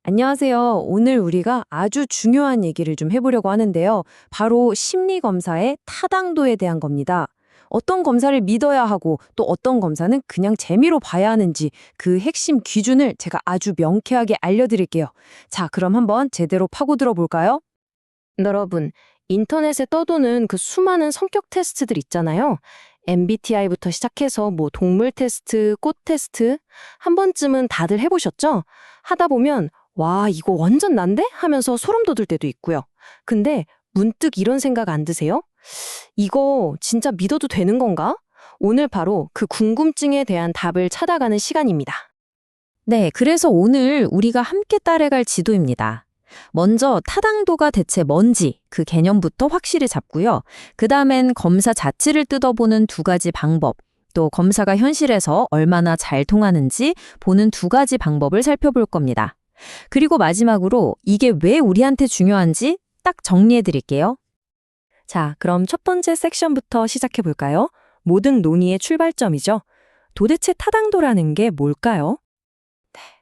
안녕하세요. 오늘 우리가 아주 중요한 얘기를 좀 해보려고 하는데요. 바로 심리검사의 타당도에 대한 겁니다. 어떤 검사를 믿어야 하고 또 어떤 검사는 그냥 재미로 봐야 하는지 그 핵심 기준을 제가 아주 명쾌하게 알려드릴게요. 자, 그럼 한번 제대로 파고들어 볼까요? 여러분, 인터넷에 떠도는 그 수많은 성격 테스트들 있잖아요. MBTI부터 시작해서 뭐 동물 테스트, 꽃 테스트 한 번쯤은 다들 해보셨죠? 하다 보면 와, 이거 완전 난데? 하면서 소름 돋을 때도 있고요. 근데 문득 이런 생각 안 드세요? 이거 진짜 믿어도 되는 건가? 오늘 바로 그 궁금증에 대한 답을 찾아가는 시간입니다. 네, 그래서 오늘 우리가 함께 따라갈 지도입니다. 먼저 타당도가 대체 뭔지 그 개념부터 확실히 잡고요. 그 다음엔 검사 자체를 뜯어보는 두 가지 방법, 또 검사가 현실에서 얼마나 잘 통하는지 보는 두 가지 방법을 살펴볼 겁니다. 그리고 마지막으로 이게 왜 우리한테 중요한지 딱 정리해 드릴게요. 자, 그럼 첫 번째 섹션부터 시작해 볼까요? 모든 논의의 출발점이죠. 도대체 타당도라는 게 뭘까요?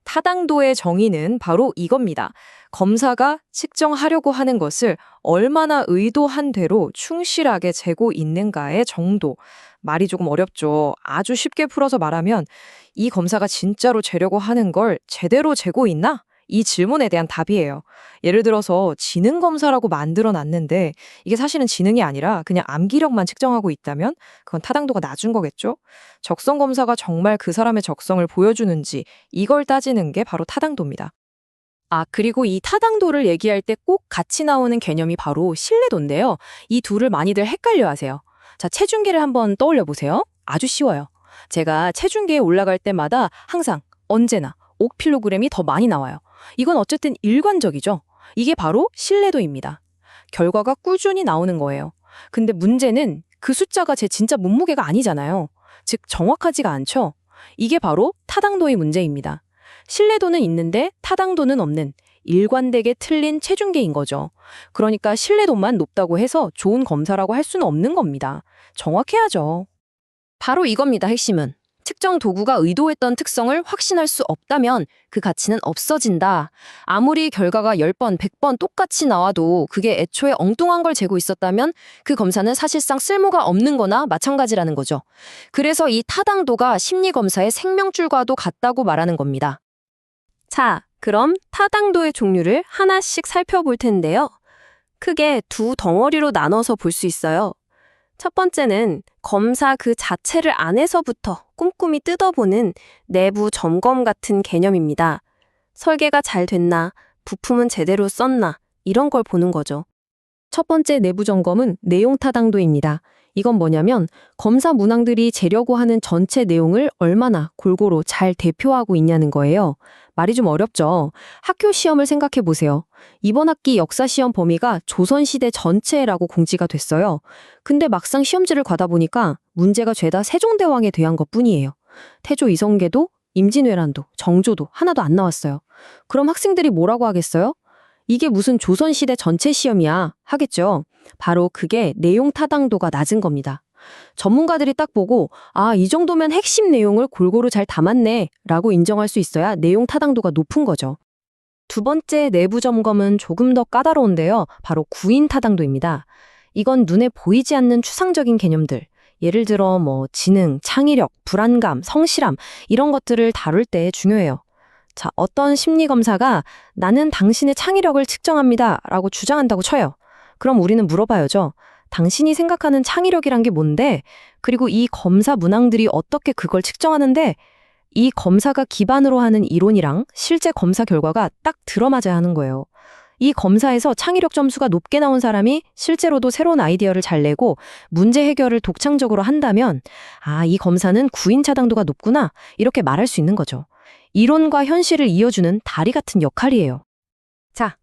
타당도의 정의는 바로 이겁니다. 검사가 측정하려고 하는 것을 얼마나 의도한 대로 충실하게 재고 있는가의 정도. 말이 조금 어렵죠. 아주 쉽게 풀어서 말하면 이 검사가 진짜로 재려고 하는 걸 제대로 재고 있나? 이 질문에 대한 답이에요. 예를 들어서 지능 검사라고 만들어 놨는데 이게 사실은 지능이 아니라 그냥 암기력만 측정하고 있다면 그건 타당도가 낮은 거겠죠? 적성 검사가 정말 그 사람의 적성을 보여주는지 이걸 따지는 게 바로 타당도입니다. 아, 그리고 이 타당도를 얘기할 때 꼭 같이 나오는 개념이 바로 신뢰도인데요. 이 둘을 많이들 헷갈려 하세요. 자, 체중계를 한번 떠올려 보세요. 아주 쉬워요. 제가 체중계에 올라갈 때마다 항상 언제나 5kg이 더 많이 나와요. 이건 어쨌든 일관적이죠. 이게 바로 신뢰도입니다. 결과가 꾸준히 나오는 거예요. 근데 문제는 그 숫자가 제 진짜 몸무게가 아니잖아요. 즉 정확하지가 않죠. 이게 바로 타당도의 문제입니다. 신뢰도는 있는데 타당도는 없는 일관되게 틀린 체중계인 거죠. 그러니까 신뢰도만 높다고 해서 좋은 검사라고 할 수는 없는 겁니다. 정확해야죠. 바로 이겁니다, 핵심은. 특정 도구가 의도했던 특성을 확신할 수 없다면 그 가치는 없어진다. 아무리 결과가 10번, 100번 똑같이 나와도 그게 애초에 엉뚱한 걸 재고 있었다면 그 검사는 사실상 쓸모가 없는 거나 마찬가지라는 거죠. 그래서 이 타당도가 심리검사의 생명줄과도 같다고 말하는 겁니다. 자, 그럼 타당도의 종류를 하나씩 살펴볼 텐데요. 크게 두 덩어리로 나눠서 볼 수 있어요. 첫 번째는 검사 그 자체를 안에서부터 꼼꼼히 뜯어보는 내부 점검 같은 개념입니다. 설계가 잘 됐나, 부품은 제대로 썼나, 이런 걸 보는 거죠. 첫 번째 내부 점검은 내용 타당도입니다. 이건 뭐냐면 검사 문항들이 재려고 하는 전체 내용을 얼마나 골고루 잘 대표하고 있냐는 거예요. 말이 좀 어렵죠? 학교 시험을 생각해 보세요. 이번 학기 역사 시험 범위가 조선시대 전체라고 공지가 됐어요. 근데 막상 시험지를 가다 보니까 문제가 죄다 세종대왕에 대한 것뿐이에요. 태조 이성계도, 임진왜란도, 정조도 하나도 안 나왔어요. 그럼 학생들이 뭐라고 하겠어요? 이게 무슨 조선시대 전체 시험이야 하겠죠. 바로 그게 내용 타당도가 낮은 겁니다. 전문가들이 딱 보고 아, 이 정도면 핵심 내용을 골고루 잘 담았네 라고 인정할 수 있어야 내용 타당도가 높은 거죠. 두 번째 내부 점검은 조금 더 까다로운데요. 바로 구인 타당도입니다. 이건 눈에 보이지 않는 추상적인 개념들, 예를 들어 뭐 지능, 창의력, 불안감, 성실함 이런 것들을 다룰 때 중요해요. 자, 어떤 심리검사가 나는 당신의 창의력을 측정합니다 라고 주장한다고 쳐요. 그럼 우리는 물어봐야죠. 당신이 생각하는 창의력이란 게 뭔데? 그리고 이 검사 문항들이 어떻게 그걸 측정하는데? 이 검사가 기반으로 하는 이론이랑 실제 검사 결과가 딱 들어맞아야 하는 거예요. 이 검사에서 창의력 점수가 높게 나온 사람이 실제로도 새로운 아이디어를 잘 내고 문제 해결을 독창적으로 한다면 아, 이 검사는 구인 타당도가 높구나 이렇게 말할 수 있는 거죠. 이론과 현실을 이어주는 다리 같은 역할이에요. 자,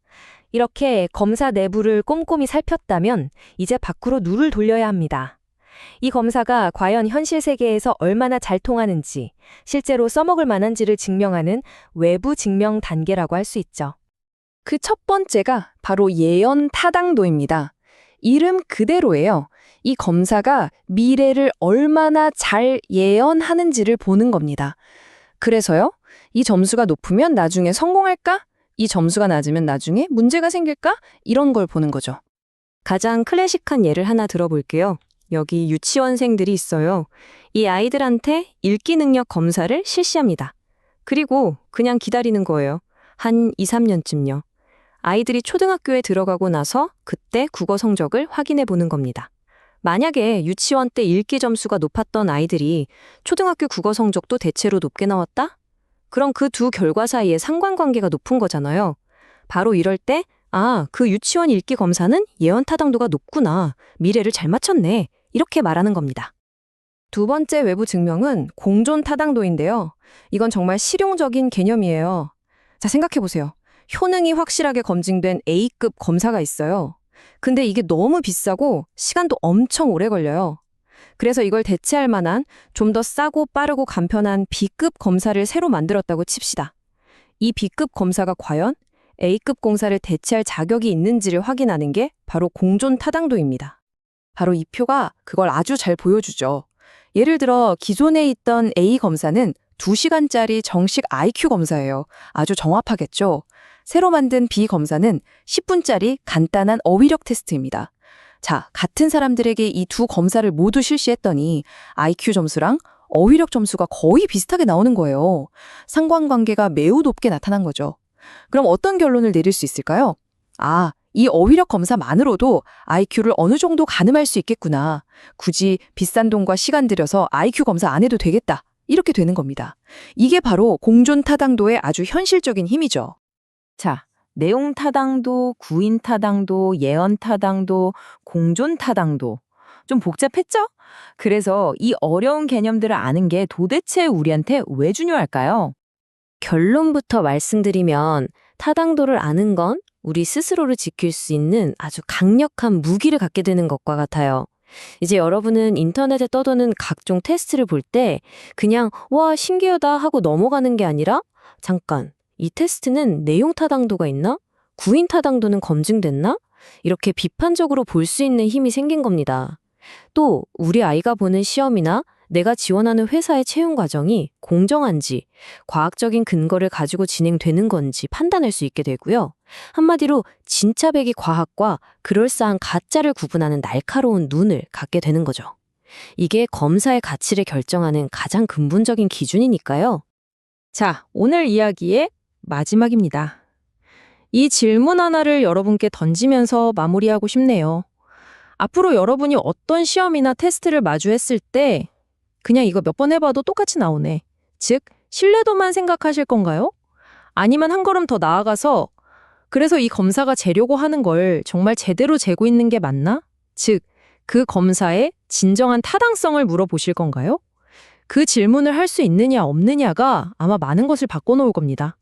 이렇게 검사 내부를 꼼꼼히 살폈다면 이제 밖으로 눈을 돌려야 합니다. 이 검사가 과연 현실 세계에서 얼마나 잘 통하는지, 실제로 써먹을 만한지를 증명하는 외부 증명 단계라고 할 수 있죠. 그 첫 번째가 바로 예언 타당도입니다. 이름 그대로예요. 이 검사가 미래를 얼마나 잘 예언하는지를 보는 겁니다. 그래서요, 이 점수가 높으면 나중에 성공할까? 이 점수가 낮으면 나중에 문제가 생길까? 이런 걸 보는 거죠. 가장 클래식한 예를 하나 들어볼게요. 여기 유치원생들이 있어요. 이 아이들한테 읽기 능력 검사를 실시합니다. 그리고 그냥 기다리는 거예요. 한 2, 3년쯤요. 아이들이 초등학교에 들어가고 나서 그때 국어 성적을 확인해 보는 겁니다. 만약에 유치원 때 읽기 점수가 높았던 아이들이 초등학교 국어 성적도 대체로 높게 나왔다? 그럼 그 두 결과 사이에 상관관계가 높은 거잖아요. 바로 이럴 때, 그 유치원 읽기 검사는 예언 타당도가 높구나. 미래를 잘 맞췄네. 이렇게 말하는 겁니다. 두 번째 외부 증명은 공존 타당도인데요. 이건 정말 실용적인 개념이에요. 자, 생각해 보세요. 효능이 확실하게 검증된 A급 검사가 있어요. 근데 이게 너무 비싸고 시간도 엄청 오래 걸려요. 그래서 이걸 대체할 만한 좀 더 싸고 빠르고 간편한 B급 검사를 새로 만들었다고 칩시다. 이 B급 검사가 과연 A급 공사를 대체할 자격이 있는지를 확인하는 게 바로 공존 타당도입니다. 바로 이 표가 그걸 아주 잘 보여주죠. 예를 들어 기존에 있던 A 검사는 2시간짜리 정식 IQ 검사예요. 아주 정확하겠죠? 새로 만든 B 검사는 10분짜리 간단한 어휘력 테스트입니다. 자, 같은 사람들에게 이 두 검사를 모두 실시했더니 IQ 점수랑 어휘력 점수가 거의 비슷하게 나오는 거예요. 상관관계가 매우 높게 나타난 거죠. 그럼 어떤 결론을 내릴 수 있을까요? 이 어휘력 검사만으로도 IQ를 어느 정도 가늠할 수 있겠구나. 굳이 비싼 돈과 시간 들여서 IQ 검사 안 해도 되겠다. 이렇게 되는 겁니다. 이게 바로 공존 타당도의 아주 현실적인 힘이죠. 자, 내용 타당도, 구인 타당도, 예언 타당도, 공존 타당도. 좀 복잡했죠? 그래서 이 어려운 개념들을 아는 게 도대체 우리한테 왜 중요할까요? 결론부터 말씀드리면 타당도를 아는 건 우리 스스로를 지킬 수 있는 아주 강력한 무기를 갖게 되는 것과 같아요. 이제 여러분은 인터넷에 떠도는 각종 테스트를 볼 때 그냥 와 신기하다 하고 넘어가는 게 아니라 잠깐 이 테스트는 내용 타당도가 있나? 구인 타당도는 검증됐나? 이렇게 비판적으로 볼 수 있는 힘이 생긴 겁니다. 또 우리 아이가 보는 시험이나 내가 지원하는 회사의 채용 과정이 공정한지, 과학적인 근거를 가지고 진행되는 건지 판단할 수 있게 되고요. 한마디로 진짜 배기 과학과 그럴싸한 가짜를 구분하는 날카로운 눈을 갖게 되는 거죠. 이게 검사의 가치를 결정하는 가장 근본적인 기준이니까요. 자, 오늘 이야기의 마지막입니다. 이 질문 하나를 여러분께 던지면서 마무리하고 싶네요. 앞으로 여러분이 어떤 시험이나 테스트를 마주했을 때 그냥 이거 몇 번 해봐도 똑같이 나오네. 즉, 신뢰도만 생각하실 건가요? 아니면 한 걸음 더 나아가서 그래서 이 검사가 재려고 하는 걸 정말 제대로 재고 있는 게 맞나? 즉, 그 검사의 진정한 타당성을 물어보실 건가요? 그 질문을 할 수 있느냐 없느냐가 아마 많은 것을 바꿔놓을 겁니다.